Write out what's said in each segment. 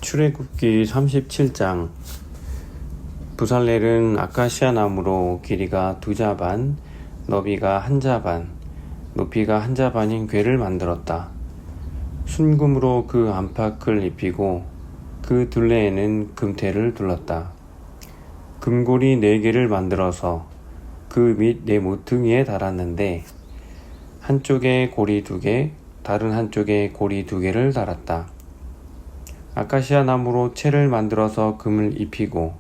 출애굽기 37장. 부살렐은 아카시아 나무로 길이가 2자반, 너비가 1자반, 높이가 1자반인 궤를 만들었다. 순금으로 그 안팎을 입히고 그 둘레에는 금테를 둘렀다. 금고리 4개를 만들어서 그 밑 네 모퉁이에 달았는데 한쪽에 고리 2개, 다른 한쪽에 고리 2개를 달았다. 아카시아 나무로 채를 만들어서 금을 입히고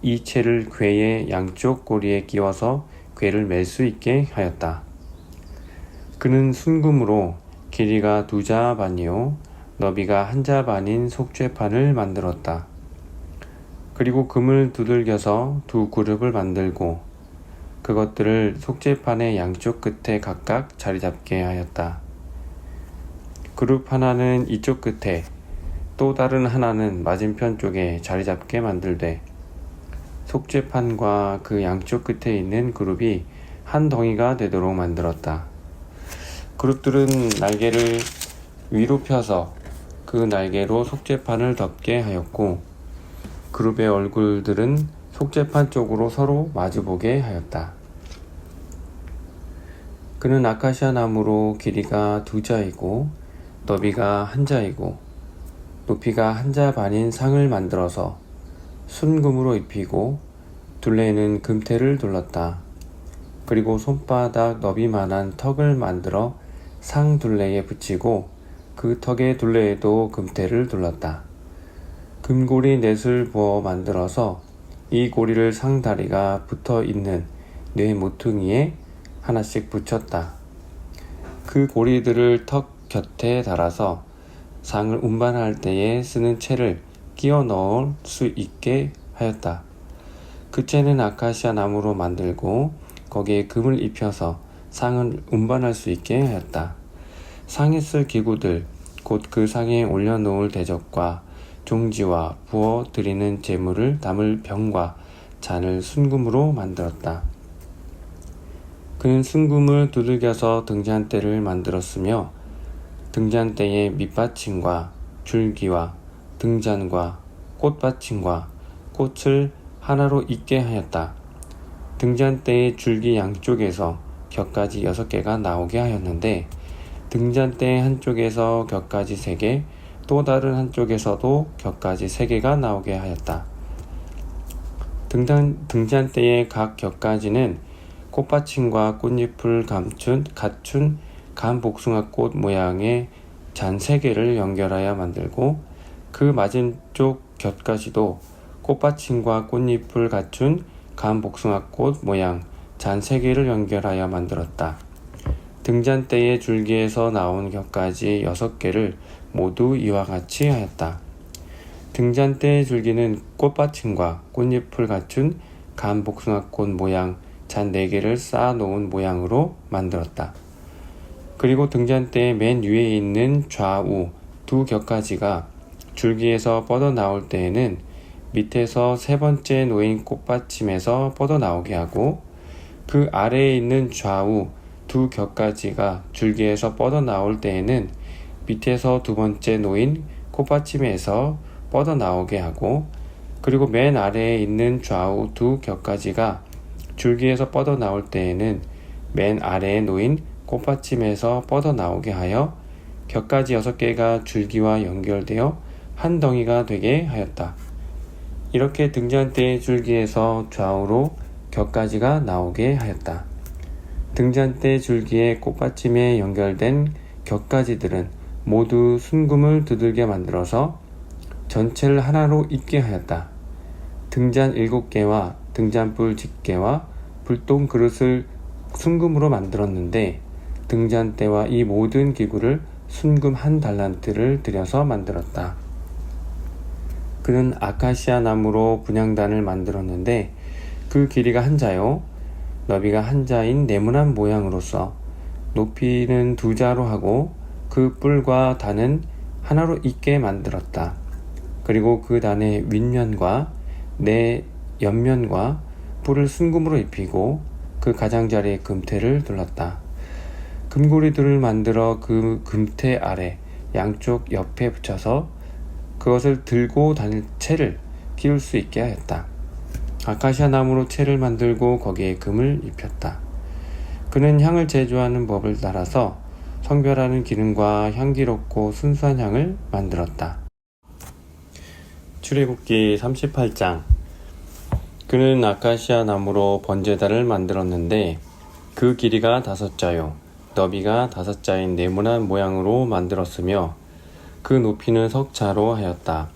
이 채를 궤의 양쪽 고리에 끼워서 궤를 맬 수 있게 하였다. 그는 순금으로 길이가 2자반이요 너비가 1자반인 속죄판을 만들었다. 그리고 금을 두들겨서 2그룹을 만들고 그것들을 속죄판의 양쪽 끝에 각각 자리잡게 하였다. 그룹 하나는 이쪽 끝에, 또 다른 하나는 맞은편 쪽에 자리잡게 만들되 속죄판과 그 양쪽 끝에 있는 그룹이 한 덩이가 되도록 만들었다. 그룹들은 날개를 위로 펴서 그 날개로 속죄판을 덮게 하였고 그룹의 얼굴들은 속죄판 쪽으로 서로 마주보게 하였다. 그는 아카시아 나무로 길이가 2자이고 너비가 1자이고 높이가 1자반인 상을 만들어서 순금으로 입히고 둘레에는 금테를 둘렀다. 그리고 손바닥 너비만한 턱을 만들어 상 둘레에 붙이고 그 턱의 둘레에도 금테를 둘렀다. 금고리 넷을 부어 만들어서 이 고리를 상다리가 붙어 있는 네 모퉁이에 하나씩 붙였다. 그 고리들을 턱 곁에 달아서 상을 운반할 때에 쓰는 채를 끼워 넣을 수 있게 하였다. 그 채는 아카시아 나무로 만들고 거기에 금을 입혀서 상을 운반할 수 있게 하였다. 상에 쓸 기구들, 곧 그 상에 올려놓을 대접과 종지와 부어 드리는 제물을 담을 병과 잔을 순금으로 만들었다. 그는 순금을 두들겨서 등잔대를 만들었으며 등잔대의 밑받침과 줄기와 등잔과 꽃받침과 꽃을 하나로 잇게 하였다. 등잔대의 줄기 양쪽에서 곁가지 6개가 나오게 하였는데 등잔대 한쪽에서 곁가지 3개, 또 다른 한쪽에서도 곁가지 3개가 나오게 하였다. 등잔대의 각 곁가지는 꽃받침과 꽃잎을 갖춘 간복숭아꽃 모양의 잔 3개를 연결하여 만들고 그 맞은쪽 곁가지도 꽃받침과 꽃잎을 갖춘 간복숭아꽃 모양 잔 3개를 연결하여 만들었다. 등잔대의 줄기에서 나온 곁가지 6개를 모두 이와 같이 하였다. 등잔대의 줄기는 꽃받침과 꽃잎을 갖춘 간복숭아꽃 모양 잔 4개를 쌓아 놓은 모양으로 만들었다. 그리고 등잔대의 맨 위에 있는 좌우 2 곁가지가 줄기에서 뻗어 나올 때에는 밑에서 3번째 놓인 꽃받침에서 뻗어 나오게 하고 그 아래에 있는 좌우 2 곁가지가 줄기에서 뻗어 나올 때에는 밑에서 2번째 놓인 꽃받침에서 뻗어 나오게 하고 그리고 맨 아래에 있는 좌우 2 곁가지가 줄기에서 뻗어 나올 때에는 맨 아래에 놓인 꽃받침에서 뻗어 나오게 하여 곁가지 6개가 줄기와 연결되어 한 덩이가 되게 하였다. 이렇게 등잔대의 줄기에서 좌우로 곁가지가 나오게 하였다. 등잔대 줄기의 꽃받침에 연결된 곁가지들은 모두 순금을 두들겨 만들어서 전체를 하나로 잇게 하였다. 등잔 7개와 등잔불 집게와 불똥 그릇을 순금으로 만들었는데 등잔대와 이 모든 기구를 순금 1달란트를 들여서 만들었다. 그는 아카시아 나무로 분향단을 만들었는데 그 길이가 1자요 너비가 1자인 네모난 모양으로서 높이는 2자로 하고 그 뿔과 단은 하나로 잇게 만들었다. 그리고 그 단의 윗면과 옆면과 뿔을 순금으로 입히고 그 가장자리에 금테를 둘렀다. 금고리들을 만들어 그 금테 아래 양쪽 옆에 붙여서 그것을 들고 다닐 채를 끼울 수 있게 하였다. 아카시아 나무로 채를 만들고 거기에 금을 입혔다. 그는 향을 제조하는 법을 따라서 성별하는 기름과 향기롭고 순수한 향을 만들었다. 출애굽기 38장. 그는 아카시아 나무로 번제단을 만들었는데 그 길이가 5자요 너비가 5자인 네모난 모양으로 만들었으며 그 높이는 석자로 하였다.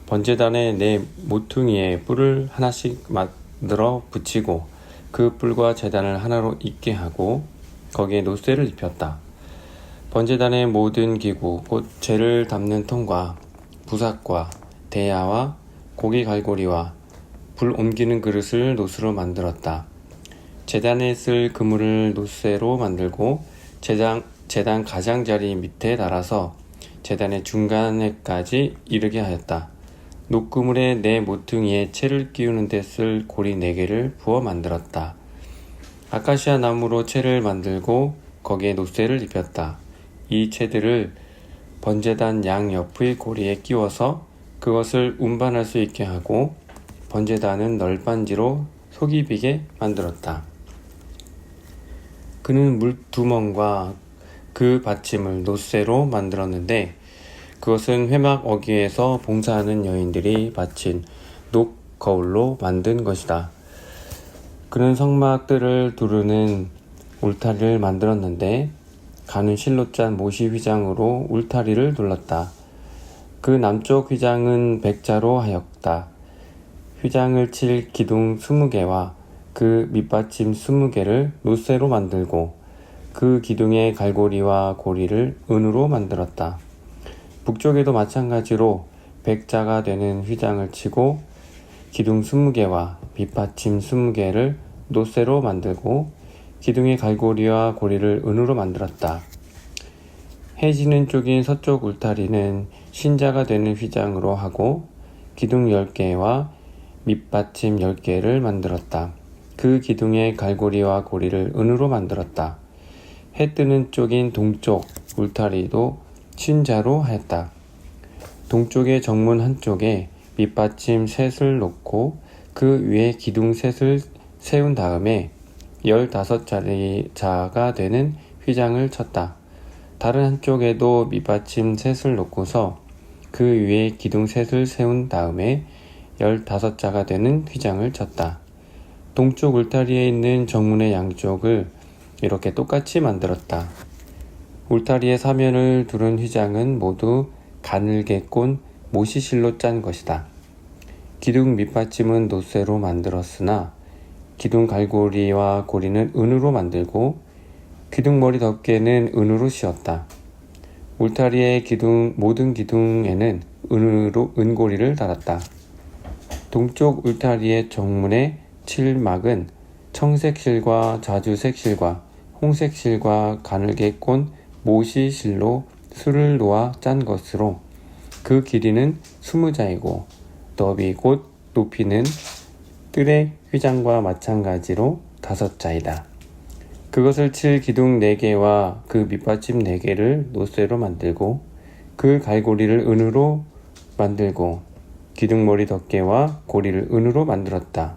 번제단의 네 모퉁이에 뿔을 하나씩 만들어 붙이고 그 뿔과 제단을 하나로 있게 하고 거기에 노쇠를 입혔다. 번제단의 모든 기구 곧 재를 담는 통과 부삭과 대야와 고기 갈고리와 불 옮기는 그릇을 노수로 만들었다. 제단에 쓸 그물을 노쇠로 만들고 제단 가장자리 밑에 달아서 제단의 중간에까지 이르게 하였다. 녹그물에 네 모퉁이에 채를 끼우는 데 쓸 고리 4개를 부어 만들었다. 아카시아 나무로 채를 만들고 거기에 노쇠를 입혔다. 이 채들을 번제단 양 옆의 고리에 끼워서 그것을 운반할 수 있게 하고 번제단은 널빤지로 속이 비게 만들었다. 그는 물두멍과 그 받침을 노쇠로 만들었는데 그것은 회막 어귀에서 봉사하는 여인들이 바친 녹 거울로 만든 것이다. 그는 성막들을 두르는 울타리를 만들었는데 가는 실로 짠 모시 휘장으로 울타리를 둘렀다. 그 남쪽 휘장은 백자로 하였다. 휘장을 칠 기둥 20개와 그 밑받침 20개를 노쇠로 만들고 그 기둥의 갈고리와 고리를 은으로 만들었다. 북쪽에도 마찬가지로 백자가 되는 휘장을 치고 기둥 20개와 밑받침 20개를 노쇠로 만들고 기둥의 갈고리와 고리를 은으로 만들었다. 해지는 쪽인 서쪽 울타리는 신자가 되는 휘장으로 하고 기둥 10개와 밑받침 10개를 만들었다. 그 기둥의 갈고리와 고리를 은으로 만들었다. 해 뜨는 쪽인 동쪽 울타리도 신자로 하였다. 동쪽의 정문 한쪽에 밑받침 셋을 놓고 그 위에 기둥 셋을 세운 다음에 15자가 되는 휘장을 쳤다. 다른 한쪽에도 밑받침 셋을 놓고서 그 위에 기둥 셋을 세운 다음에 15자가 되는 휘장을 쳤다. 동쪽 울타리에 있는 정문의 양쪽을 이렇게 똑같이 만들었다. 울타리의 사면을 두른 휘장은 모두 가늘게 꼰 모시실로 짠 것이다. 기둥 밑받침은 노쇠로 만들었으나 기둥 갈고리와 고리는 은으로 만들고 기둥 머리 덮개는 은으로 씌웠다. 울타리의 모든 기둥에는 은고리를 달았다. 동쪽 울타리의 정문의 칠막은 청색실과 자주색실과 홍색실과 가늘게 꼰 모시실로 술을 놓아 짠 것으로 그 길이는 20자이고 너비 곧 높이는 뜰의 휘장과 마찬가지로 5자이다. 그것을 칠 기둥 4개와 그 밑받침 4개를 노쇠로 만들고 그 갈고리를 은으로 만들고 기둥머리 덮개와 고리를 은으로 만들었다.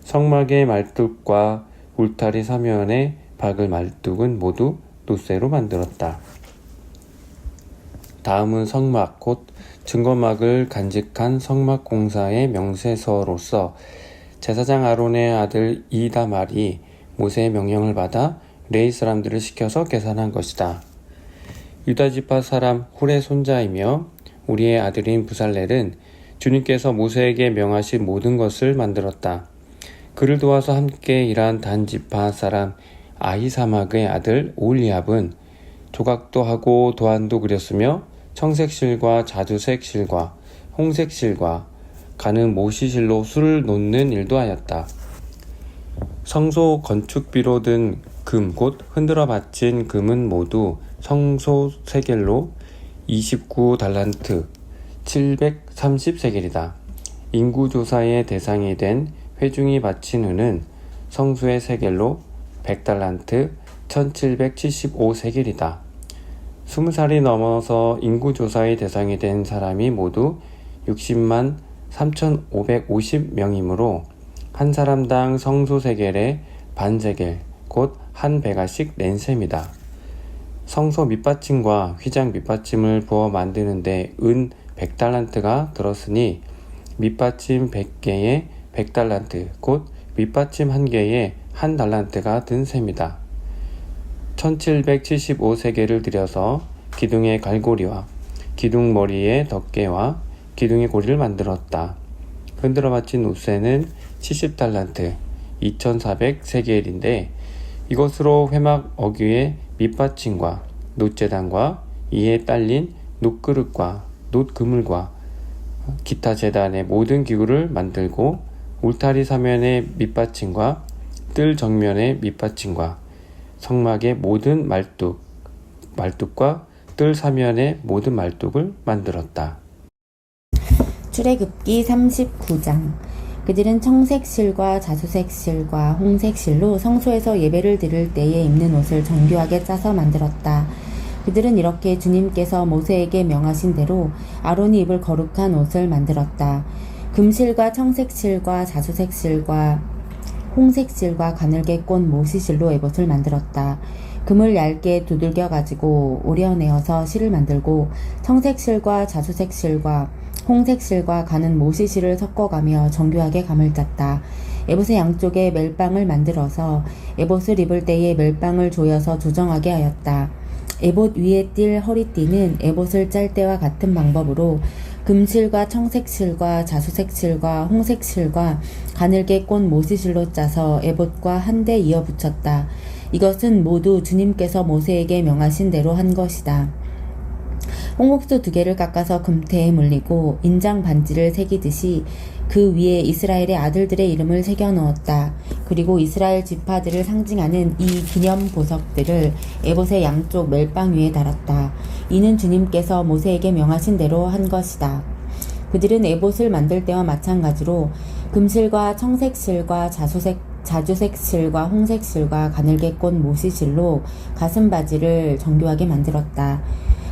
성막의 말뚝과 울타리 사면에 박을 말뚝은 모두 노쇠로 만들었다. 다음은 성막 곧 증거막을 간직한 성막 공사의 명세서로서 제사장 아론의 아들 이다말이 모세의 명령을 받아 레위 사람들을 시켜서 계산한 것이다. 유다지파 사람 훌의 손자이며 우리의 아들인 부살렐은 주님께서 모세에게 명하신 모든 것을 만들었다. 그를 도와서 함께 일한 단지파 사람 아히사막의 아들 올리압은 조각도 하고 도안도 그렸으며 청색실과 자주색실과 홍색실과 가는 모시실로 술을 놓는 일도 하였다. 성소 건축비로 든 금 곧 흔들어 바친 금은 모두 성소 세겔로 29달란트 730세겔이다. 인구조사의 대상이 된 회중이 바친 은은 성소의 세겔로 100달란트 1775세겔이다. 20살이 넘어서 인구조사의 대상이 된 사람이 모두 60만 3,550명이므로 한 사람당 성소세겔의 반세겔, 곧 한 배가씩 낸 셈이다. 성소 밑받침과 휘장 밑받침을 부어 만드는데 은 100달란트가 들었으니 밑받침 100개에 100달란트, 곧 밑받침 1개에 1달란트가 든 셈이다. 1775세겔을 들여서 기둥의 갈고리와 기둥 머리의 덮개와 기둥의 고리를 만들었다. 흔들어 바친 옷쇠는 70달란트, 2400세겔인데 이것으로 회막 어귀의 밑받침과 놋재단과 이에 딸린 놋그릇과 놋그물과 기타 제단의 모든 기구를 만들고 울타리 사면의 밑받침과 뜰 정면의 밑받침과 성막의 모든 말뚝과 뜰 사면의 모든 말뚝을 만들었다. 출애굽기 39장. 그들은 청색실과 자수색실과 홍색실로 성소에서 예배를 드릴 때에 입는 옷을 정교하게 짜서 만들었다. 그들은 이렇게 주님께서 모세에게 명하신 대로 아론이 입을 거룩한 옷을 만들었다. 금실과 청색실과 자수색실과 홍색실과 가늘게 꼰 모시실로 에봇을 만들었다. 금을 얇게 두들겨 가지고 오려내어서 실을 만들고 청색실과 자수색실과 홍색실과 가는 모시실을 섞어가며 정교하게 감을 짰다. 에봇의 양쪽에 멜빵을 만들어서 에봇을 입을 때에 멜빵을 조여서 조정하게 하였다. 에봇 위에 띌 허리띠는 에봇을 짤 때와 같은 방법으로 금실과 청색실과 자수색실과 홍색실과 가늘게 꼰 모시실로 짜서 에봇과 한데 이어 붙였다. 이것은 모두 주님께서 모세에게 명하신 대로 한 것이다. 홍옥수 2개를 깎아서 금태에 물리고 인장 반지를 새기듯이 그 위에 이스라엘의 아들들의 이름을 새겨 넣었다. 그리고 이스라엘 지파들을 상징하는 이 기념 보석들을 에봇의 양쪽 멜빵 위에 달았다. 이는 주님께서 모세에게 명하신 대로 한 것이다. 그들은 에봇을 만들 때와 마찬가지로 금실과 청색실과 자주색실과 홍색실과 가늘게 꼰 모시실로 가슴바지를 정교하게 만들었다.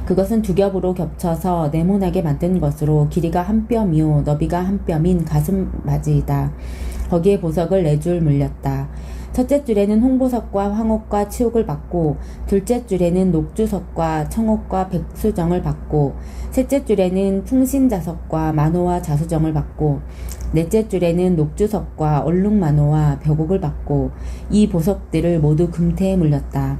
그것은 2겹으로 겹쳐서 네모나게 만든 것으로 길이가 1뼘이요 너비가 1뼘인 가슴바지이다. 거기에 보석을 4줄 물렸다. 첫째 줄에는 홍보석과 황옥과 치옥을 받고 둘째 줄에는 녹주석과 청옥과 백수정을 받고 셋째 줄에는 풍신자석과 만호와 자수정을 받고 넷째 줄에는 녹주석과 얼룩만호와 벽옥을 받고 이 보석들을 모두 금태에 물렸다.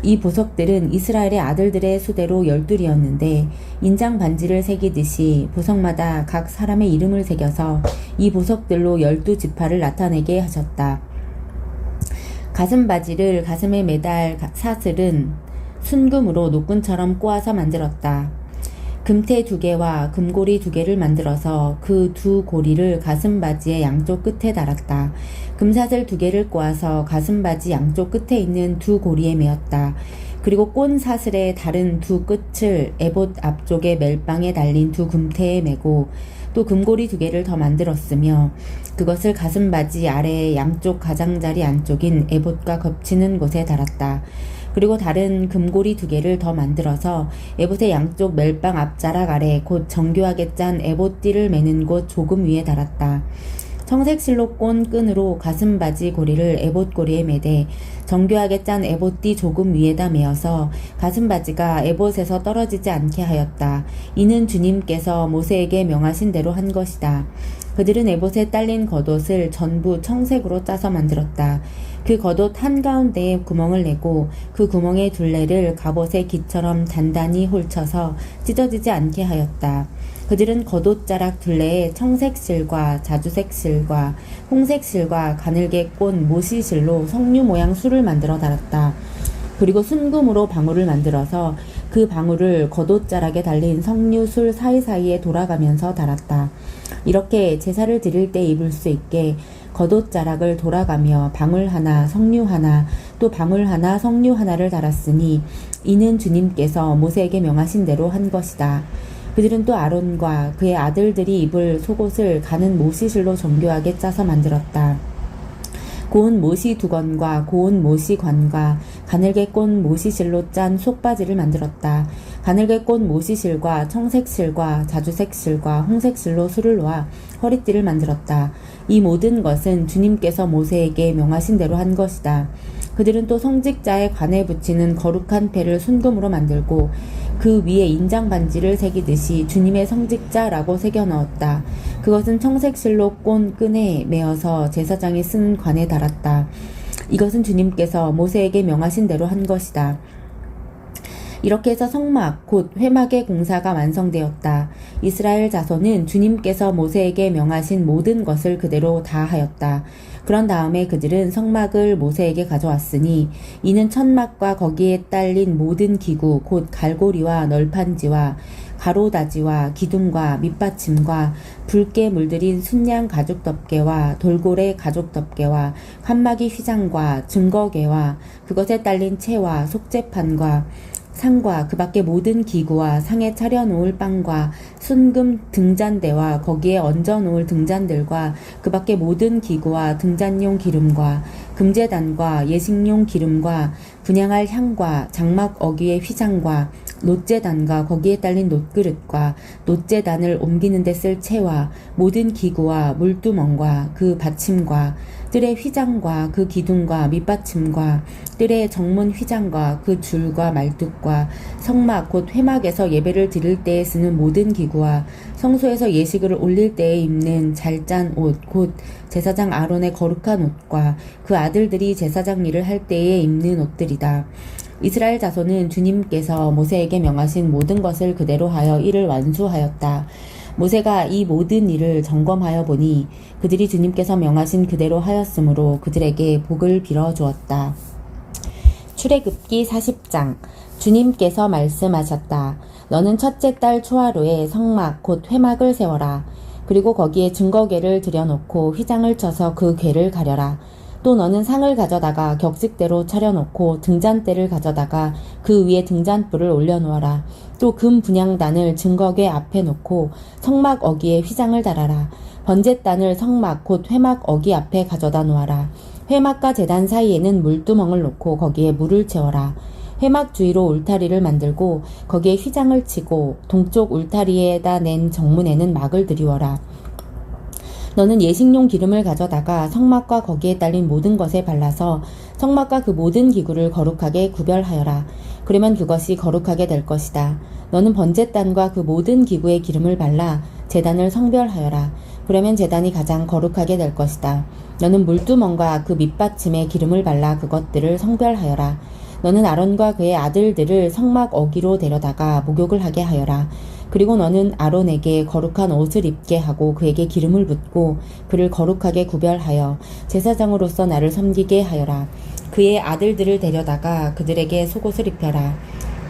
이 보석들은 이스라엘의 아들들의 수대로 12이었는데 인장 반지를 새기듯이 보석마다 각 사람의 이름을 새겨서 이 보석들로 12지파를 나타내게 하셨다. 가슴바지를 가슴에 매달 사슬은 순금으로 노끈처럼 꼬아서 만들었다. 금태 2개와 금고리 2개를 만들어서 그 2고리를 가슴바지의 양쪽 끝에 달았다. 금사슬 2개를 꼬아서 가슴바지 양쪽 끝에 있는 2고리에 메었다. 그리고 꼰 사슬의 다른 2 끝을 에봇 앞쪽의 멜빵에 달린 2 금태에 메고 또 금고리 2개를 더 만들었으며 그것을 가슴바지 아래의 양쪽 가장자리 안쪽인 에봇과 겹치는 곳에 달았다. 그리고 다른 금고리 2개를 더 만들어서 에봇의 양쪽 멜빵 앞자락 아래 곧 정교하게 짠 에봇띠를 매는 곳 조금 위에 달았다. 청색실로 꼰 끈으로 가슴바지 고리를 에봇 고리에 매되 정교하게 짠 에봇띠 조금 위에다 메어서 가슴바지가 에봇에서 떨어지지 않게 하였다. 이는 주님께서 모세에게 명하신 대로 한 것이다. 그들은 에봇에 딸린 겉옷을 전부 청색으로 짜서 만들었다. 그 겉옷 한가운데에 구멍을 내고 그 구멍의 둘레를 갑옷의 기처럼 단단히 홀쳐서 찢어지지 않게 하였다. 그들은 겉옷자락 둘레에 청색실과 자주색실과 홍색실과 가늘게 꼰 모시실로 석류 모양 술을 만들어 달았다. 그리고 순금으로 방울을 만들어서 그 방울을 겉옷자락에 달린 석류술 사이사이에 돌아가면서 달았다. 이렇게 제사를 드릴 때 입을 수 있게 겉옷자락을 돌아가며 방울 하나, 석류 하나, 또 방울 하나, 석류 하나를 달았으니 이는 주님께서 모세에게 명하신 대로 한 것이다. 그들은 또 아론과 그의 아들들이 입을 속옷을 가는 모시실로 정교하게 짜서 만들었다. 고운 모시 두건과 고운 모시 관과 가늘게 꼰 모시실로 짠 속바지를 만들었다. 가늘게 꼰 모시실과 청색실과 자주색실과 홍색실로 술을 놓아 허리띠를 만들었다. 이 모든 것은 주님께서 모세에게 명하신 대로 한 것이다. 그들은 또 성직자의 관에 붙이는 거룩한 패를 순금으로 만들고 그 위에 인장 반지를 새기듯이 주님의 성직자라고 새겨 넣었다. 그것은 청색실로 꼰 끈에 매어서 제사장이 쓰는 관에 달았다. 이것은 주님께서 모세에게 명하신 대로 한 것이다. 이렇게 해서 성막 곧 회막의 공사가 완성되었다. 이스라엘 자손은 주님께서 모세에게 명하신 모든 것을 그대로 다 하였다. 그런 다음에 그들은 성막을 모세에게 가져왔으니 이는 천막과 거기에 딸린 모든 기구 곧 갈고리와 널판지와 가로다지와 기둥과 밑받침과 붉게 물들인 순양 가죽 덮개와 돌고래 가죽 덮개와 칸막이 휘장과 증거개와 그것에 딸린 채와 속재판과 상과 그 밖의 모든 기구와 상에 차려놓을 빵과 순금 등잔대와 거기에 얹어놓을 등잔들과 그 밖의 모든 기구와 등잔용 기름과 금제단과 예식용 기름과 분향할 향과 장막 어귀의 휘장과 놋제단과 거기에 딸린 놋그릇과 놋제단을 옮기는 데 쓸 채와 모든 기구와 물두멍과 그 받침과 뜰의 휘장과 그 기둥과 밑받침과 뜰의 정문 휘장과 그 줄과 말뚝과 성막 곧 회막에서 예배를 드릴 때에 쓰는 모든 기구와 성소에서 예식을 올릴 때에 입는 잘 짠 옷 곧 제사장 아론의 거룩한 옷과 그 아들들이 제사장 일을 할 때에 입는 옷들이다. 이스라엘 자손은 주님께서 모세에게 명하신 모든 것을 그대로 하여 이를 완수하였다. 모세가 이 모든 일을 점검하여 보니 그들이 주님께서 명하신 그대로 하였으므로 그들에게 복을 빌어 주었다. 출애굽기 40장. 주님께서 말씀하셨다. 너는 첫째 달 초하루에 성막 곧 회막을 세워라. 그리고 거기에 증거궤를 들여놓고 휘장을 쳐서 그 궤를 가려라. 또 너는 상을 가져다가 격식대로 차려놓고 등잔대를 가져다가 그 위에 등잔불을 올려놓아라. 또 금 분향단을 증거궤 앞에 놓고 성막 어귀에 휘장을 달아라. 번제단을 성막 곧 회막 어귀 앞에 가져다 놓아라. 회막과 제단 사이에는 물두멍을 놓고 거기에 물을 채워라. 회막 주위로 울타리를 만들고 거기에 휘장을 치고 동쪽 울타리에다 낸 정문에는 막을 들이워라. 너는 예식용 기름을 가져다가 성막과 거기에 딸린 모든 것에 발라서 성막과 그 모든 기구를 거룩하게 구별하여라. 그러면 그것이 거룩하게 될 것이다. 너는 번제단과 그 모든 기구에 기름을 발라 제단을 성별하여라. 그러면 제단이 가장 거룩하게 될 것이다. 너는 물두멍과 그 밑받침에 기름을 발라 그것들을 성별하여라. 너는 아론과 그의 아들들을 성막 어귀로 데려다가 목욕을 하게 하여라. 그리고 너는 아론에게 거룩한 옷을 입게 하고 그에게 기름을 붓고 그를 거룩하게 구별하여 제사장으로서 나를 섬기게 하여라. 그의 아들들을 데려다가 그들에게 속옷을 입혀라.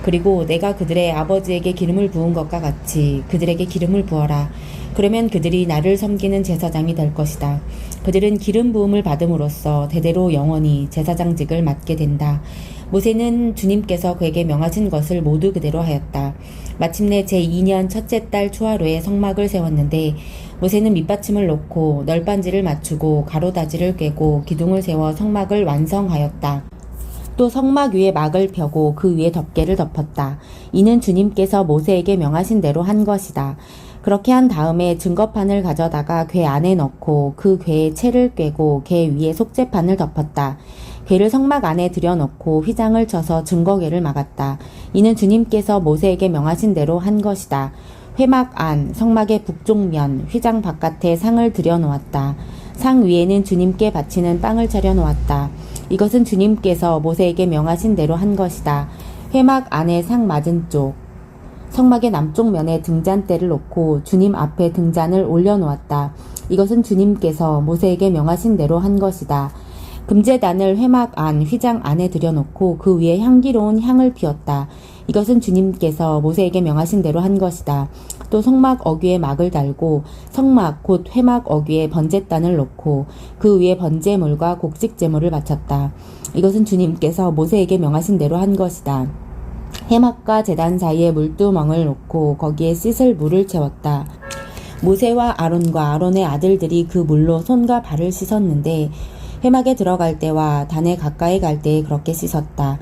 그리고 내가 그들의 아버지에게 기름을 부은 것과 같이 그들에게 기름을 부어라. 그러면 그들이 나를 섬기는 제사장이 될 것이다. 그들은 기름 부음을 받음으로써 대대로 영원히 제사장직을 맡게 된다. 모세는 주님께서 그에게 명하신 것을 모두 그대로 하였다. 마침내 제2년 첫째 달 초하루에 성막을 세웠는데 모세는 밑받침을 놓고 널빤지를 맞추고 가로다지를 꿰고 기둥을 세워 성막을 완성하였다. 또 성막 위에 막을 펴고 그 위에 덮개를 덮었다. 이는 주님께서 모세에게 명하신 대로 한 것이다. 그렇게 한 다음에 증거판을 가져다가 궤 안에 넣고 그 궤에 채를 꿰고 궤 위에 속죄판을 덮었다. 궤를 성막 안에 들여놓고 휘장을 쳐서 증거궤를 막았다. 이는 주님께서 모세에게 명하신 대로 한 것이다. 회막 안, 성막의 북쪽면, 휘장 바깥에 상을 들여놓았다. 상 위에는 주님께 바치는 빵을 차려놓았다. 이것은 주님께서 모세에게 명하신 대로 한 것이다. 회막 안에 상 맞은쪽, 성막의 남쪽 면에 등잔대를 놓고 주님 앞에 등잔을 올려놓았다. 이것은 주님께서 모세에게 명하신 대로 한 것이다. 금제단을 회막 안 휘장 안에 들여놓고 그 위에 향기로운 향을 피웠다. 이것은 주님께서 모세에게 명하신 대로 한 것이다. 또 성막 어귀에 막을 달고 성막 곧 회막 어귀에 번제단을 놓고 그 위에 번제물과 곡식제물을 바쳤다. 이것은 주님께서 모세에게 명하신 대로 한 것이다. 회막과 제단 사이에 물두멍을 놓고 거기에 씻을 물을 채웠다. 모세와 아론과 아론의 아들들이 그 물로 손과 발을 씻었는데 회막에 들어갈 때와 단에 가까이 갈 때에 그렇게 씻었다.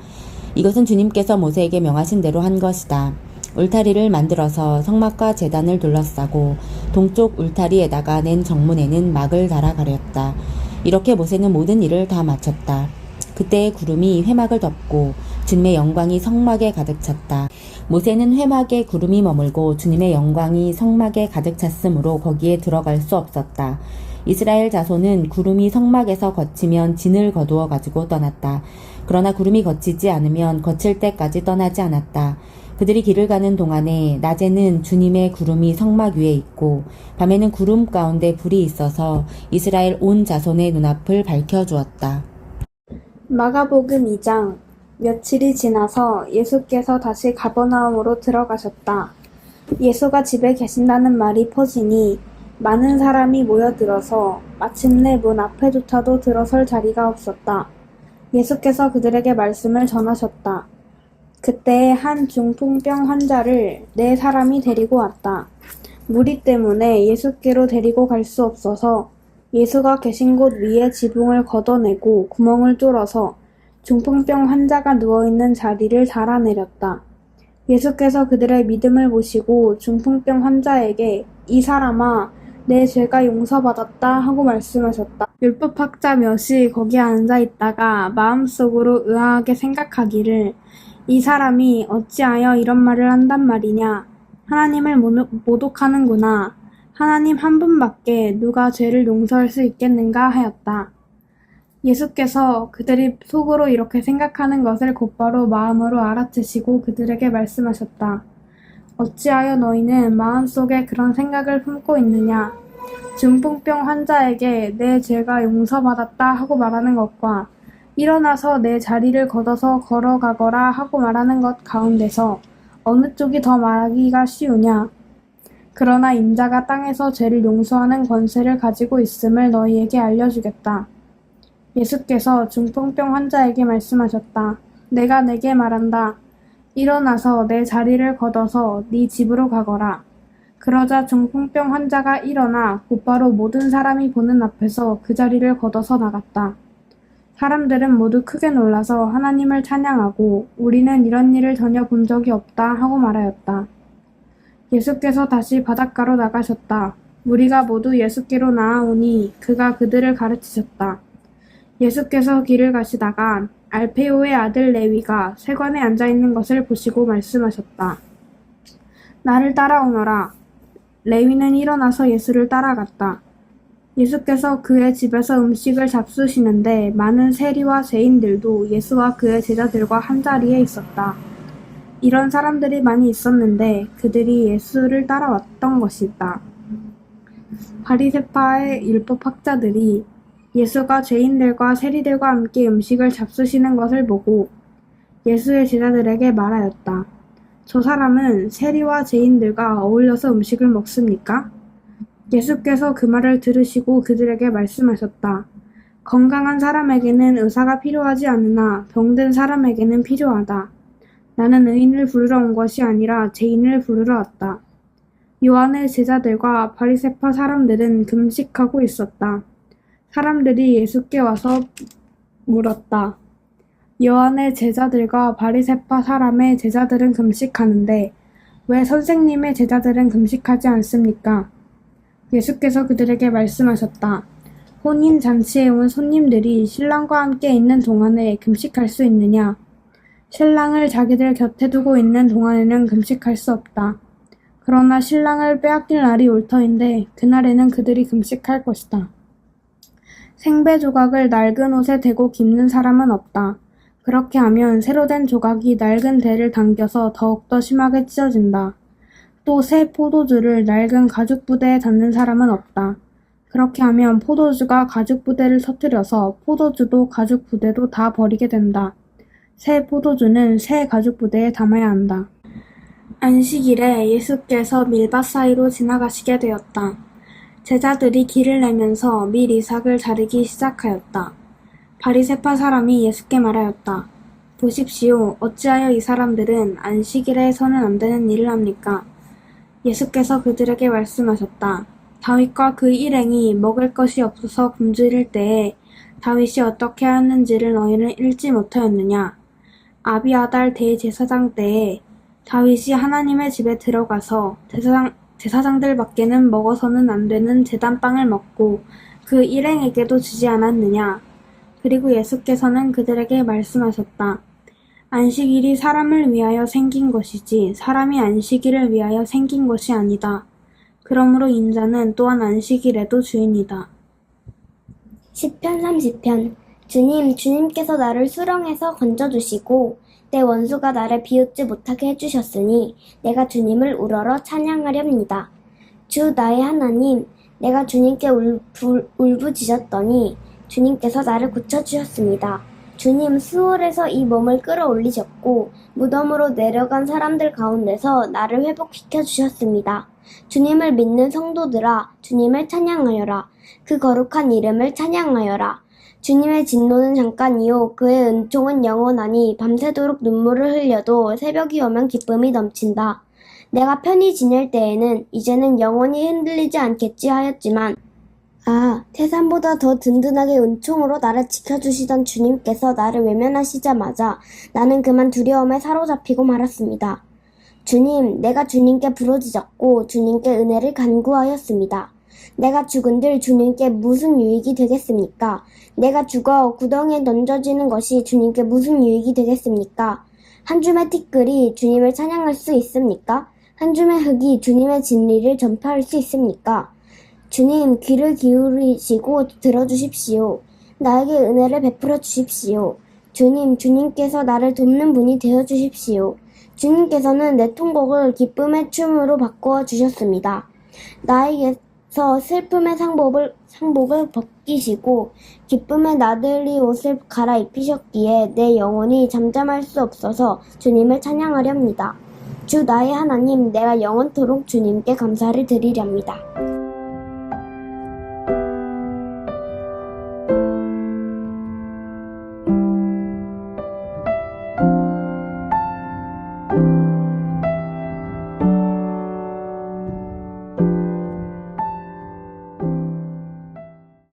이것은 주님께서 모세에게 명하신 대로 한 것이다. 울타리를 만들어서 성막과 제단을 둘러싸고 동쪽 울타리에다가 낸 정문에는 막을 달아 가렸다. 이렇게 모세는 모든 일을 다 마쳤다. 그때 구름이 회막을 덮고 주님의 영광이 성막에 가득 찼다. 모세는 회막에 구름이 머물고 주님의 영광이 성막에 가득 찼으므로 거기에 들어갈 수 없었다. 이스라엘 자손은 구름이 성막에서 거치면 진을 거두어 가지고 떠났다. 그러나 구름이 거치지 않으면 거칠 때까지 떠나지 않았다. 그들이 길을 가는 동안에 낮에는 주님의 구름이 성막 위에 있고 밤에는 구름 가운데 불이 있어서 이스라엘 온 자손의 눈앞을 밝혀주었다. 마가복음 2장. 며칠이 지나서 예수께서 다시 가버나움으로 들어가셨다. 예수가 집에 계신다는 말이 퍼지니 많은 사람이 모여들어서 마침내 문 앞에조차도 들어설 자리가 없었다. 예수께서 그들에게 말씀을 전하셨다. 그때 한 중풍병 환자를 4사람이 데리고 왔다. 무리 때문에 예수께로 데리고 갈 수 없어서 예수가 계신 곳 위에 지붕을 걷어내고 구멍을 뚫어서 중풍병 환자가 누워있는 자리를 달아내렸다. 예수께서 그들의 믿음을 보시고 중풍병 환자에게 이 사람아, 내 죄가 용서받았다 하고 말씀하셨다. 율법학자 몇이 거기에 앉아있다가 마음속으로 의아하게 생각하기를 이 사람이 어찌하여 이런 말을 한단 말이냐. 하나님을 모독하는구나. 하나님 한 분밖에 누가 죄를 용서할 수 있겠는가 하였다. 예수께서 그들이 속으로 이렇게 생각하는 것을 곧바로 마음으로 알아채시고 그들에게 말씀하셨다. 어찌하여 너희는 마음속에 그런 생각을 품고 있느냐. 중풍병 환자에게 내 죄가 용서받았다 하고 말하는 것과 일어나서 내 자리를 걷어서 걸어가거라 하고 말하는 것 가운데서 어느 쪽이 더 말하기가 쉬우냐. 그러나 인자가 땅에서 죄를 용서하는 권세를 가지고 있음을 너희에게 알려주겠다. 예수께서 중풍병 환자에게 말씀하셨다. 내가 내게 말한다. 일어나서 내 자리를 걷어서 네 집으로 가거라. 그러자 중풍병 환자가 일어나 곧바로 모든 사람이 보는 앞에서 그 자리를 걷어서 나갔다. 사람들은 모두 크게 놀라서 하나님을 찬양하고 우리는 이런 일을 전혀 본 적이 없다 하고 말하였다. 예수께서 다시 바닷가로 나가셨다. 무리가 모두 예수께로 나아오니 그가 그들을 가르치셨다. 예수께서 길을 가시다가 알페오의 아들 레위가 세관에 앉아있는 것을 보시고 말씀하셨다. 나를 따라오너라. 레위는 일어나서 예수를 따라갔다. 예수께서 그의 집에서 음식을 잡수시는데 많은 세리와 죄인들도 예수와 그의 제자들과 한자리에 있었다. 이런 사람들이 많이 있었는데 그들이 예수를 따라왔던 것이다. 바리새파의 율법학자들이 예수가 죄인들과 세리들과 함께 음식을 잡수시는 것을 보고 예수의 제자들에게 말하였다. 저 사람은 세리와 죄인들과 어울려서 음식을 먹습니까? 예수께서 그 말을 들으시고 그들에게 말씀하셨다. 건강한 사람에게는 의사가 필요하지 않으나 병든 사람에게는 필요하다. 나는 의인을 부르러 온 것이 아니라 죄인을 부르러 왔다. 요한의 제자들과 바리새파 사람들은 금식하고 있었다. 사람들이 예수께 와서 물었다. 요한의 제자들과 바리새파 사람의 제자들은 금식하는데 왜 선생님의 제자들은 금식하지 않습니까? 예수께서 그들에게 말씀하셨다. 혼인 잔치에 온 손님들이 신랑과 함께 있는 동안에 금식할 수 있느냐? 신랑을 자기들 곁에 두고 있는 동안에는 금식할 수 없다. 그러나 신랑을 빼앗길 날이 올 터인데 그날에는 그들이 금식할 것이다. 생배 조각을 낡은 옷에 대고 깁는 사람은 없다. 그렇게 하면 새로 된 조각이 낡은 대를 당겨서 더욱더 심하게 찢어진다. 또 새 포도주를 낡은 가죽 부대에 닫는 사람은 없다. 그렇게 하면 포도주가 가죽 부대를 터뜨려서 포도주도 가죽 부대도 다 버리게 된다. 새 포도주는 새 가죽 부대에 담아야 한다. 안식일에 예수께서 밀밭 사이로 지나가시게 되었다. 제자들이 길을 내면서 밀 이삭을 자르기 시작하였다. 바리새파 사람이 예수께 말하였다. 보십시오. 어찌하여 이 사람들은 안식일에 해서는 안 되는 일을 합니까? 예수께서 그들에게 말씀하셨다. 다윗과 그 일행이 먹을 것이 없어서 굶주릴 때에 다윗이 어떻게 하였는지를 너희는 읽지 못하였느냐? 아비아달 대제사장 때에 다윗이 하나님의 집에 들어가서 제사장들 밖에는 먹어서는 안 되는 제단빵을 먹고 그 일행에게도 주지 않았느냐? 그리고 예수께서는 그들에게 말씀하셨다. 안식일이 사람을 위하여 생긴 것이지 사람이 안식일을 위하여 생긴 것이 아니다. 그러므로 인자는 또한 안식일에도 주인이다. 시편 30편. 주님, 주님께서 나를 수렁에서 건져주시고 내 원수가 나를 비웃지 못하게 해주셨으니 내가 주님을 우러러 찬양하렵니다. 주 나의 하나님, 내가 주님께 울부짖었더니 주님께서 나를 고쳐주셨습니다. 주님, 수월에서 이 몸을 끌어올리셨고 무덤으로 내려간 사람들 가운데서 나를 회복시켜 주셨습니다. 주님을 믿는 성도들아, 주님을 찬양하여라. 그 거룩한 이름을 찬양하여라. 주님의 진노는 잠깐이요 그의 은총은 영원하니 밤새도록 눈물을 흘려도 새벽이 오면 기쁨이 넘친다. 내가 편히 지낼 때에는 이제는 영원히 흔들리지 않겠지 하였지만 태산보다 더 든든하게 은총으로 나를 지켜주시던 주님께서 나를 외면하시자마자 나는 그만 두려움에 사로잡히고 말았습니다. 주님, 내가 주님께 부르짖었고 주님께 은혜를 간구하였습니다. 내가 죽은들 주님께 무슨 유익이 되겠습니까? 내가 죽어 구덩이에 던져지는 것이 주님께 무슨 유익이 되겠습니까? 한 줌의 티끌이 주님을 찬양할 수 있습니까? 한 줌의 흙이 주님의 진리를 전파할 수 있습니까? 주님, 귀를 기울이시고 들어주십시오. 나에게 은혜를 베풀어 주십시오. 주님, 주님께서 나를 돕는 분이 되어 주십시오. 주님께서는 내 통곡을 기쁨의 춤으로 바꾸어 주셨습니다. 나에게서 슬픔의 상복을 벗기시고 기쁨의 나들이 옷을 갈아입히셨기에 내 영혼이 잠잠할 수 없어서 주님을 찬양하렵니다. 주 나의 하나님, 내가 영원토록 주님께 감사를 드리렵니다.